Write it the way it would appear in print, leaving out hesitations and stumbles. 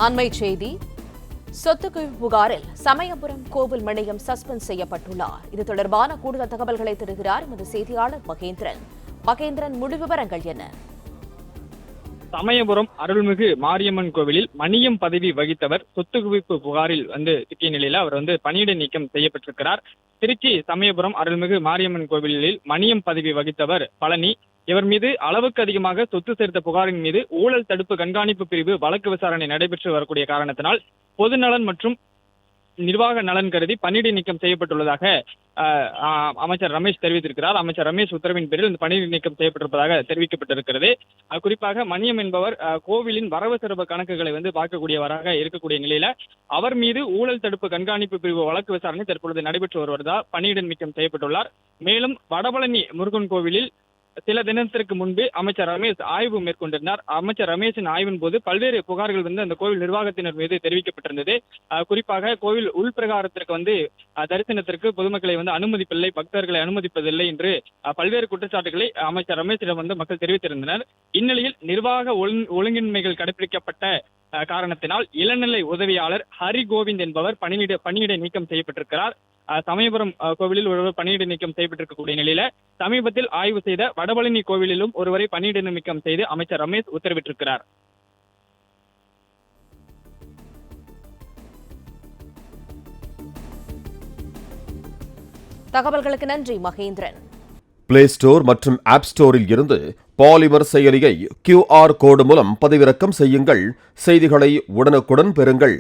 அண்மைச் செய்தி. சொத்து குவிப்பு புகாரில் சமயபுரம் கோவில் மணியம் சஸ்பெண்ட் செய்யப்பட்டுள்ளார். இது தொடர்பான கூடுதல் தகவல்களை தருகிறார் எமது செய்தியாளர் மகேந்திரன். மகேந்திரன், முழு விவரங்கள் என்ன? சமயபுரம் அருள்மிகு மாரியம்மன் கோவிலில் மணியம் பதவி வகித்தவர் சொத்து குவிப்பு புகாரில் சிக்கிய நிலையில் அவர் பணியிடை நீக்கம் செய்யப்பட்டிருக்கிறார். திருச்சி சமயபுரம் அருள்மிகு மாரியம்மன் கோவிலில் மணியம் பதவி வகித்தவர் பழனி. இவர் மீது அளவுக்கு அதிகமாக சொத்து சேர்த்த புகாரின் மீது ஊழல் தடுப்பு கண்காணிப்பு பிரிவு வழக்கு விசாரணை நடைபெற்று வரக்கூடிய காரணத்தினால் பொதுநலன் மற்றும் நிர்வாக நலன் கருதி பணியிடை நீக்கம் செய்யப்பட்டுள்ளதாக அமைச்சர் ரமேஷ் தெரிவித்திருக்கிறார். அமைச்சர் ரமேஷ் உத்தரவின் பேரில் இந்த பணியிடை நீக்கம் செய்யப்பட்டிருப்பதாக தெரிவிக்கப்பட்டிருக்கிறது. குறிப்பாக மணியம் என்பவர் கோவிலின் வரவு செலவு கணக்குகளை பார்க்கக்கூடியவராக இருக்கக்கூடிய நிலையில அவர் மீது ஊழல் தடுப்பு கண்காணிப்பு பிரிவு வழக்கு விசாரணை தற்பொழுது நடைபெற்று வருவதால் பணியிடை நீக்கம் செய்யப்பட்டுள்ளார். மேலும் வடபழனி முருகன் கோவிலில் சில தினத்திற்கு முன்பு அமைச்சர் ரமேஷ் ஆய்வு மேற்கொண்டிருந்தார். அமைச்சர் ரமேஷின் ஆய்வின் போது பல்வேறு புகார்கள் அந்த கோவில் நிர்வாகத்தினர் மீது தெரிவிக்கப்பட்டிருந்தது. குறிப்பாக கோவில் உள்பிரகாரத்திற்கு தரிசனத்திற்கு பொதுமக்களை அனுமதிப்பில்லை, பக்தர்களை அனுமதிப்பதில்லை என்று பல்வேறு குற்றச்சாட்டுகளை அமைச்சர் ரமேஷிடம் மக்கள் தெரிவித்திருந்தனர். இந்நிலையில் நிர்வாக ஒழுங்கின்மைகள் கடைபிடிக்கப்பட்ட காரணத்தினால் இளநிலை உதவியாளர் ஹரி கோவிந்த் என்பவர் பணியிடை நீக்கம் செய்யப்பட்டிருக்கிறார். சமயபுரம் கோவிலில் ஒருவர் பணியிடை நீக்கம் செய்யப்பட்டிருக்கக்கூடிய நிலையில சமீபத்தில் ஆய்வு செய்த வடபழனி கோவிலிலும் ஒருவரை பணியிடை நீக்கம் செய்து அமைச்சர் ரமேஷ் உத்தரவிட்டிருக்கிறார். தகவல்களுக்கு நன்றி மகேந்திரன். பிளே ஸ்டோர் மற்றும் ஆப் ஸ்டோரில் இருந்து பாலிமர் செயலியை QR கோடு மூலம் பதிவிறக்கம் செய்யுங்கள். செய்திகளை உடனுக்குடன் பெறுங்கள்.